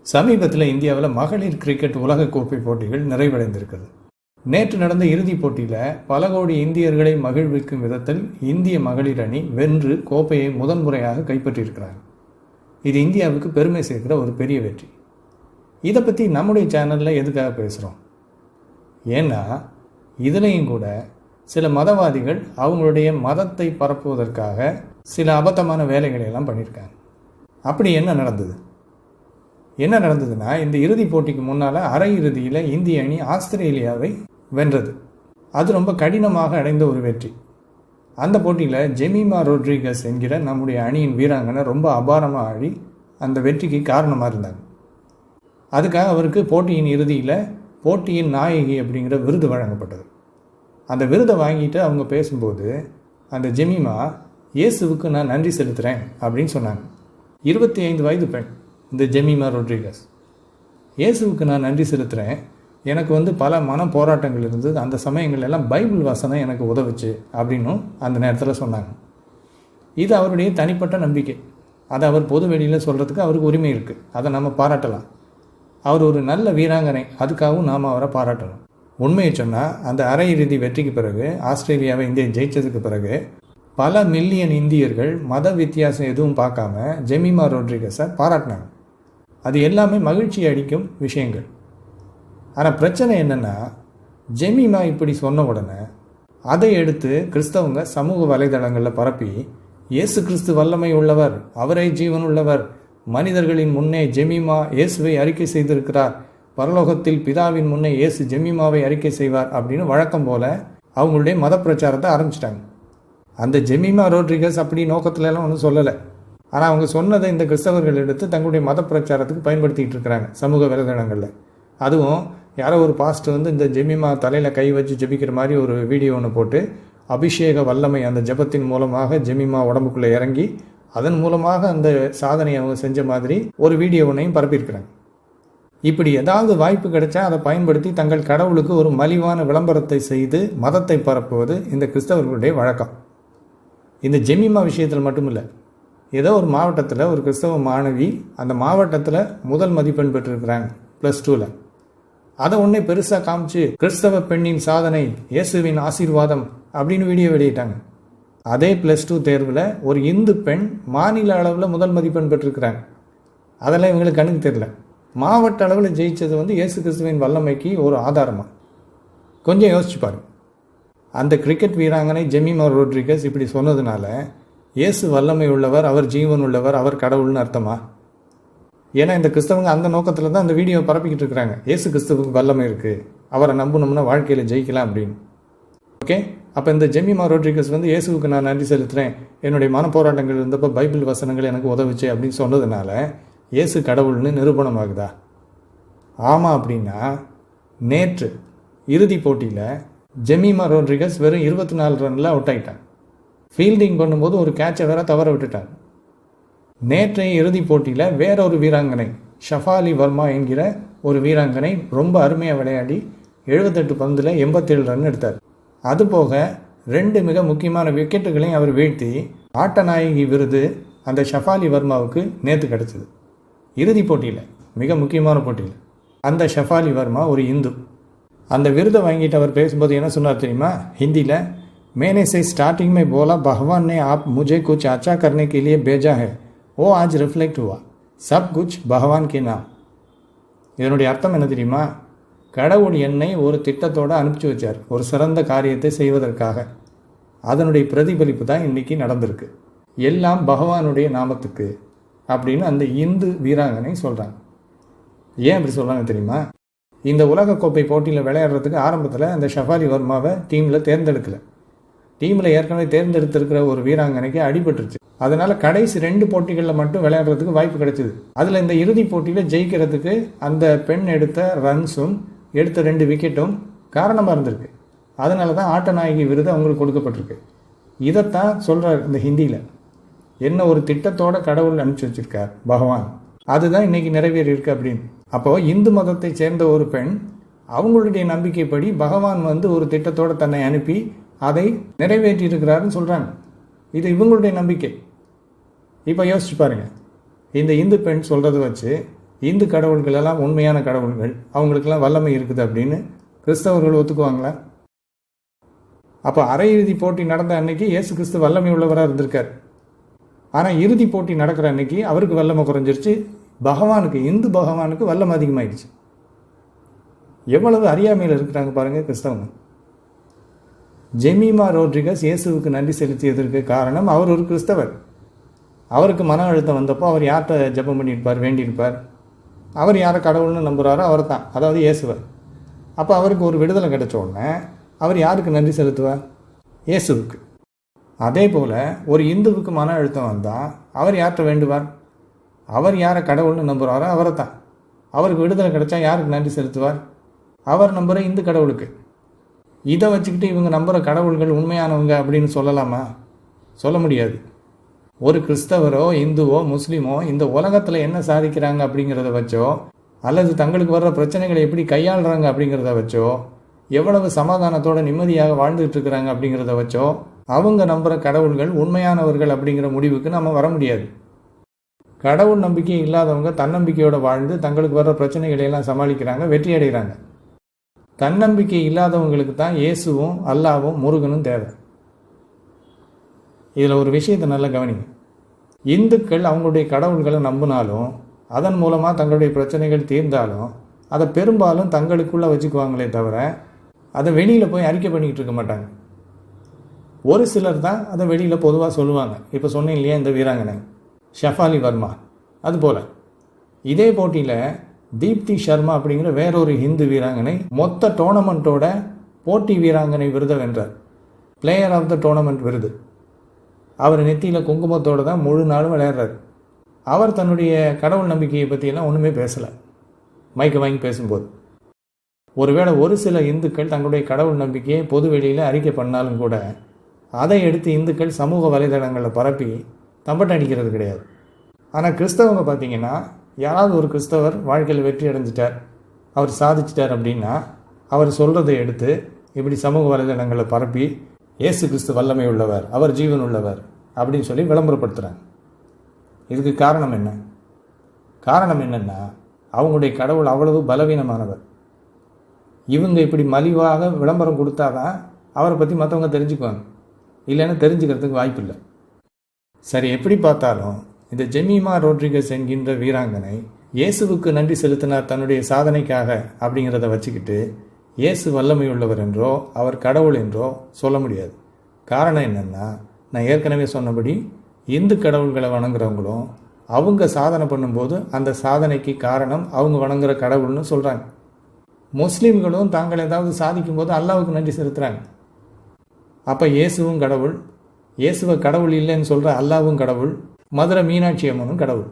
சமீபத்தில் இந்தியாவில் மகளிர் கிரிக்கெட் உலகக்கோப்பை போட்டிகள் நிறைவடைந்திருக்கிறது. நேற்று நடந்த இறுதிப் போட்டியில் பல கோடி இந்தியர்களை மகிழ்விக்கும் விதத்தில் இந்திய மகளிர் அணி வென்று கோப்பையை முதன்முறையாக கைப்பற்றியிருக்கிறாங்க. இது இந்தியாவுக்கு பெருமை சேர்க்கிற ஒரு பெரிய வெற்றி. இதை பற்றி நம்முடைய சேனலில் எதுக்காக பேசுகிறோம்? ஏன்னா இதுலேயும் கூட சில மதவாதிகள் அவங்களுடைய மதத்தை பரப்புவதற்காக சில அபத்தமான வேலைகளை எல்லாம் பண்ணியிருக்காங்க. அப்படி என்ன நடந்ததுன்னா, இந்த இறுதிப் போட்டிக்கு முன்னால் அரையிறுதியில் இந்திய அணி ஆஸ்திரேலியாவை வென்றது. அது ரொம்ப கடினமாக அடைந்த ஒரு வெற்றி. அந்த போட்டியில் ஜெமிமா ரோட்ரிகஸ் என்கிற நம்முடைய அணியின் வீராங்கனை ரொம்ப அபாரமாக ஆடி அந்த வெற்றிக்கு காரணமாக இருந்தாங்க. அதுக்காக அவருக்கு போட்டியின் இறுதியில் போட்டியின் நாயகி அப்படிங்கிற விருது வழங்கப்பட்டது. அந்த விருதை வாங்கிட்டு அவங்க பேசும்போது அந்த ஜெமிமா, இயேசுவுக்கு நான் நன்றி செலுத்துகிறேன் அப்படின்னு சொன்னாங்க. 25 வயது பெண் இந்த ஜெமிமா ரோட்ரிகஸ். இயேசுவுக்கு நான் நன்றி செலுத்துகிறேன், எனக்கு பல மன போராட்டங்கள் இருந்தது, அந்த சமயங்கள் எல்லாம் பைபிள் வாசனை எனக்கு உதவுச்சு அப்படின்னும் அந்த நேரத்தில் சொன்னாங்க. இது அவருடைய தனிப்பட்ட நம்பிக்கை. அதை அவர் பொது வெளியில் சொல்கிறதுக்கு அவருக்கு உரிமை இருக்குது. அதை நம்ம பாராட்டலாம். அவர் ஒரு நல்ல வீராங்கனை, அதுக்காகவும் நாம் அவரை பாராட்டணும். உண்மையை சொன்னால் அந்த அரையிறுதி வெற்றிக்கு பிறகு, ஆஸ்திரேலியாவை இந்தியா ஜெயித்ததுக்கு பிறகு பல மில்லியன் இந்தியர்கள் மத வித்தியாசம் எதுவும் பார்க்காம ஜெமிமா ரோட்ரிகஸை பாராட்டினாங்க. அது எல்லாமே மகிழ்ச்சி அளிக்கும் விஷயங்கள். ஆனால் பிரச்சனை என்னென்னா, ஜெமிமா இப்படி சொன்ன உடனே அதை எடுத்து கிறிஸ்தவங்க சமூக வலைதளங்களில் பரப்பி, இயேசு கிறிஸ்து வல்லமை உள்ளவர், அவரே ஜீவன் உள்ளவர், மனிதர்களின் முன்னே ஜெமிமா இயேசுவை அறிக்கை செய்திருக்கிறார், பரலோகத்தில் பிதாவின் முன்னே இயேசு ஜெமிமாவை அறிக்கை செய்வார் அப்படின்னு வழக்கம் போல் அவங்களுடைய மத பிரச்சாரத்தை ஆரம்பிச்சிட்டாங்க. அந்த ஜெமிமா ரோட்ரிகஸ் அப்படி நோக்கத்துலலாம் ஒன்றும் சொல்லலை. ஆனால் அவங்க சொன்னதை இந்த கிறிஸ்தவர்கள் எடுத்து தங்களுடைய மத பிரச்சாரத்துக்கு பயன்படுத்திகிட்டு இருக்கிறாங்க சமூக வலைதளங்களில். அதுவும் யாரோ ஒரு பாஸ்டர் இந்த ஜெமிமா தலையில் கை வச்சு ஜெபிக்கிற மாதிரி ஒரு வீடியோ ஒன்று போட்டு, அபிஷேக வல்லமை அந்த ஜெபத்தின் மூலமாக ஜெமிமா உடம்புக்குள்ளே இறங்கி அதன் மூலமாக அந்த சாதனையை அவங்க செஞ்ச மாதிரி ஒரு வீடியோ ஒன்றையும் பரப்பியிருக்கிறாங்க. இப்படி ஏதாவது வாய்ப்பு கிடைச்சா அதை பயன்படுத்தி தங்கள் கடவுளுக்கு ஒரு மலிவான விளம்பரத்தை செய்து மதத்தை பரப்புவது இந்த கிறிஸ்தவர்களுடைய வழக்கம். இந்த ஜெமிமா விஷயத்தில் மட்டும் இல்லை, ஏதோ ஒரு மாவட்டத்தில் ஒரு கிறிஸ்தவ மாணவி அந்த மாவட்டத்தில் முதல் மதிப்பெண் பெற்றிருக்கிறாங்க +2ல். அதை ஒன்றே பெருசாக காமிச்சு, கிறிஸ்தவ பெண்ணின் சாதனை, இயேசுவின் ஆசீர்வாதம் அப்படின்னு வீடியோ வெளியிட்டாங்க. அதே +2 தேர்வில் ஒரு இந்து பெண் மாநில அளவில் முதல் மதிப்பெண் பெற்றிருக்கிறாங்க. அதெல்லாம் இவங்களுக்கு கண்ணுக்கு தெரியல. மாவட்ட அளவில் ஜெயித்தது இயேசு கிறிஸ்துவின் வல்லமைக்கு ஒரு ஆதாரமாக. கொஞ்சம் யோசிச்சு பாருங்க. அந்த கிரிக்கெட் வீராங்கனை ஜெமிமா ரோட்ரிகஸ் இப்படி சொன்னதுனால இயேசு வல்லமை உள்ளவர், அவர் ஜீவன் உள்ளவர், அவர் கடவுள்னு அர்த்தமா? ஏன்னா இந்த கிறிஸ்தவங்க அந்த நோக்கத்தில் தான் அந்த வீடியோ பரப்பிக்கிட்டு இருக்கிறாங்க. இயேசு கிறிஸ்துவுக்கு வல்லமை இருக்குது, அவரை நம்பணும்னா வாழ்க்கையில் ஜெயிக்கலாம் அப்படின்னு. ஓகே, அப்போ இந்த ஜெமிமா ரோட்ரிகஸ் இயேசுவுக்கு நான் நன்றி செலுத்துகிறேன், என்னுடைய மனப்போராட்டங்கள் இருந்தப்போ பைபிள் வசனங்கள் எனக்கு உதவுச்சு அப்படின்னு சொன்னதுனால இயேசு கடவுள்னு நிரூபணம் ஆகுதா? ஆமாம். அப்படின்னா நேற்று இறுதிப் போட்டியில் ஜெமிமா ரோட்ரிகஸ் வெறும் 24 ரனில் அவுட் ஆகிட்டாங்க. ஃபீல்டிங் பண்ணும்போது ஒரு கேட்சை வேற தவற விட்டுட்டாங்க. நேற்றைய இறுதிப் போட்டியில் வேற ஒரு வீராங்கனை, ஷஃபாலி வர்மா என்கிற ஒரு வீராங்கனை ரொம்ப அருமையாக விளையாடி 78 பந்தில் 87 ரன் எடுத்தார். அதுபோக 2 மிக முக்கியமான விக்கெட்டுகளையும் அவர் வீழ்த்தி ஆட்ட நாயகி விருது அந்த ஷஃபாலி வர்மாவுக்கு நேற்று கிடச்சிது. இறுதிப் போட்டியில், மிக முக்கியமான போட்டியில். அந்த ஷஃபாலி வர்மா ஒரு இந்து. அந்த விருதை வாங்கிட்டு அவர் பேசும்போது என்ன சொன்னார் தெரியுமா? ஹிந்தியில், मैंने से स्टार्टिंग में बोला भगवान ने आप मुझे कुछ अच्छा करने के लिए भेजा है, वो आज रिफ्लेक्ट हुआ, सब कुछ भगवान के नाम. இதனுடைய அர்த்தம் என்ன தெரியுமா? கடவுள் என்னை ஒரு திட்டத்தோடு அனுப்பிச்சி வச்சார், ஒரு சிறந்த காரியத்தை செய்வதற்காக. அதனுடைய பிரதிபலிப்பு தான் இன்றைக்கி நடந்திருக்கு. எல்லாம் பகவானுடைய நாமத்துக்கு அப்படின்னு அந்த இந்து வீராங்கனை சொல்கிறாங்க. ஏன் அப்படி சொல்கிறாங்க தெரியுமா? இந்த உலகக்கோப்பை போட்டியில் விளையாடுறதுக்கு ஆரம்பத்தில் அந்த ஷஃபாலி வர்மாவை டீமில் தேர்ந்தெடுக்கலை. டீமில் ஏற்கனவே தேர்ந்தெடுத்திருக்கிற ஒரு வீராங்கனைக்கு அடிபட்டுருச்சு. அதனால் கடைசி 2 போட்டிகளில் மட்டும் விளையாடுறதுக்கு வாய்ப்பு கிடைச்சிது. அதில் இந்த இறுதிப் போட்டியில் ஜெயிக்கிறதுக்கு அந்த பெண் எடுத்த ரன்ஸும் எடுத்த 2 விக்கெட்டும் காரணமாக இருந்திருக்கு. அதனால தான் ஆட்ட நாயகி விருது அவங்களுக்கு கொடுக்கப்பட்டிருக்கு. இதைத்தான் சொல்கிறார் இந்த ஹிந்தியில். என்ன ஒரு திட்டத்தோட கடவுள் அனுப்பிச்சி வச்சிருக்கார் பகவான், அதுதான் இன்னைக்கு நிறைவேறியிருக்கு அப்படின்னு. அப்போது இந்து மதத்தை சேர்ந்த ஒரு பெண் அவங்களுடைய நம்பிக்கைப்படி பகவான் ஒரு திட்டத்தோடு தன்னை அனுப்பி அதை நிறைவேற்றி இருக்கிறாருன்னு சொல்கிறாங்க. இது இவங்களுடைய நம்பிக்கை. இப்போ யோசிச்சு பாருங்கள், இந்த இந்து பெண் சொல்கிறத வச்சு இந்து கடவுள்கள் எல்லாம் உண்மையான கடவுள்கள், அவங்களுக்கெல்லாம் வல்லமை இருக்குது அப்படின்னு கிறிஸ்தவர்கள் ஒத்துக்குவாங்களா? அப்போ அரையிறுதி போட்டி நடந்த அன்னைக்கு இயேசு கிறிஸ்து வல்லமை உள்ளவராக இருந்திருக்கார். ஆனால் இறுதி போட்டி நடக்கிற அன்னைக்கு அவருக்கு வல்லமை குறைஞ்சிருச்சு, இந்து பகவானுக்கு வல்லமை அதிகமாகிடுச்சு. எவ்வளவு அறியாமையில் இருக்கிறாங்க பாருங்கள் கிறிஸ்தவங்க. ஜெமீமா ரோட்ரிகஸ் இயேசுவுக்கு நன்றி செலுத்தியதற்கு காரணம் அவர் ஒரு கிறிஸ்தவர். அவருக்கு மன அழுத்தம் வந்தப்போ அவர் யார்கிட்ட ஜெபம் பண்ணியிருப்பார், வேண்டியிருப்பார்? அவர் யாரை கடவுள்னு நம்புகிறாரோ அவர் தான், அதாவது இயேசுவர். அப்போ அவருக்கு ஒரு விடுதலை கிடைச்ச உடனே அவர் யாருக்கு நன்றி செலுத்துவார்? இயேசுவுக்கு. அதே போல் ஒரு இந்துவுக்கு மன அழுத்தம் வந்தால் அவர் யார்கிட்ட வேண்டுவார்? அவர் யாரை கடவுள்னு நம்புகிறாரோ அவரை தான். அவருக்கு விடுதலை கிடைச்சா யாருக்கு நன்றி செலுத்துவார்? அவர் நம்புகிற இந்து கடவுளுக்கு. இதை வச்சுக்கிட்டு இவங்க நம்புகிற கடவுள்கள் உண்மையானவங்க அப்படின்னு சொல்லலாமா? சொல்ல முடியாது. ஒரு கிறிஸ்தவரோ இந்துவோ முஸ்லீமோ இந்த உலகத்தில் என்ன சாதிக்கிறாங்க அப்படிங்கிறத வச்சோ, அல்லது தங்களுக்கு வர்ற பிரச்சனைகளை எப்படி கையாளுறாங்க அப்படிங்கிறத வச்சோ, எவ்வளவு சமாதானத்தோடு நிம்மதியாக வாழ்ந்துட்டு இருக்கிறாங்க அப்படிங்கிறத வச்சோ அவங்க நம்புகிற கடவுள்கள் உண்மையானவர்கள் அப்படிங்கிற முடிவுக்கு நம்ம வர முடியாது. கடவுள் நம்பிக்கை இல்லாதவங்க தன்னம்பிக்கையோடு வாழ்ந்து தங்களுக்கு வர்ற பிரச்சனைகளையெல்லாம் சமாளிக்கிறாங்க, வெற்றி அடைகிறாங்க. தன்னம்பிக்கை இல்லாதவங்களுக்கு தான் இயேசுவும் அல்லாவும் முருகனும் தேவை. இதில் ஒரு விஷயத்தை நல்லா கவனிங்க. இந்துக்கள் அவங்களுடைய கடவுள்களை நம்பினாலும் அதன் மூலமாக தங்களுடைய பிரச்சனைகள் தீர்ந்தாலும் அதை பெரும்பாலும் தங்களுக்குள்ளே வச்சுக்குவாங்களே தவிர அதை வெளியில் போய் அறிக்கை பண்ணிக்கிட்டு இருக்க மாட்டாங்க. ஒரு சிலர் தான் அதை வெளியில் பொதுவாக சொல்லுவாங்க. இப்போ சொன்னேன் இல்லையா, இந்த வீராங்கனை ஷெஃபாலி வர்மா. அதுபோல் இதே போட்டியில் தீப்தி சர்மா அப்படிங்கிற வேறொரு ஹிந்து வீராங்கனை மொத்த டோர்னமெண்ட்டோட போட்டி வீராங்கனை விருதை வென்றார். பிளேயர் ஆஃப் த டோர்னமெண்ட் விருது. அவர் நெத்தியில் குங்குமத்தோடு தான் முழு நாளும் விளையாடுறாரு. அவர் தன்னுடைய கடவுள் நம்பிக்கையை பற்றியெல்லாம் ஒன்றுமே பேசலை மைக்கை வாங்கி பேசும்போது. ஒருவேளை ஒரு சில இந்துக்கள் தங்களுடைய கடவுள் நம்பிக்கையை பொது வெளியில் அறிக்கை பண்ணாலும் கூட அதை எடுத்து இந்துக்கள் சமூக வலைதளங்களில் பரப்பி தம்பட்டை அடிக்கிறது கிடையாது. ஆனால் கிறிஸ்தவங்க பார்த்திங்கன்னா, யாராவது ஒரு கிறிஸ்தவர் வாழ்க்கையில் வெற்றி அடைஞ்சிட்டார், அவர் சாதிச்சிட்டார் அப்படின்னா அவர் சொல்கிறதை எடுத்து இப்படி சமூக வலைதளங்களில் பரப்பி இயேசு கிறிஸ்து வல்லமை உள்ளவர், அவர் ஜீவன் உள்ளவர் அப்படின்னு சொல்லி விளம்பரப்படுத்துகிறாங்க. இதுக்கு காரணம் என்ன? காரணம் என்னென்னா, அவங்களுடைய கடவுள் அவ்வளவு பலவீனமானவர். இவங்க இப்படி மலிவாக விளம்பரம் கொடுத்தாதான் அவரை பற்றி மற்றவங்க தெரிஞ்சுக்குவாங்க, இல்லைன்னா தெரிஞ்சுக்கிறதுக்கு வாய்ப்பு இல்லை. சரி, எப்படி பார்த்தாலும் இந்த ஜெமீமா ரோட்ரிகஸ் என்கின்ற வீராங்கனை இயேசுவுக்கு நன்றி செலுத்தினார் தன்னுடைய சாதனைக்காக அப்படிங்கிறத வச்சுக்கிட்டு இயேசு வல்லமை உள்ளவர் என்றோ அவர் கடவுள் என்றோ சொல்ல முடியாது. காரணம் என்னென்னா, நான் ஏற்கனவே சொன்னபடி இந்து கடவுள்களை வணங்குறவங்களும் அவங்க சாதனை பண்ணும்போது அந்த சாதனைக்கு காரணம் அவங்க வணங்குற கடவுள்னு சொல்கிறாங்க. முஸ்லீம்களும் தாங்கள் ஏதாவது சாதிக்கும்போது அல்லாவுக்கு நன்றி செலுத்துகிறாங்க. அப்போ இயேசுவும் கடவுள், இயேசுவை கடவுள் இல்லைன்னு சொல்கிற அல்லாவும் கடவுள், மதுரை மீனாட்சி அம்மனும் கடவுள்.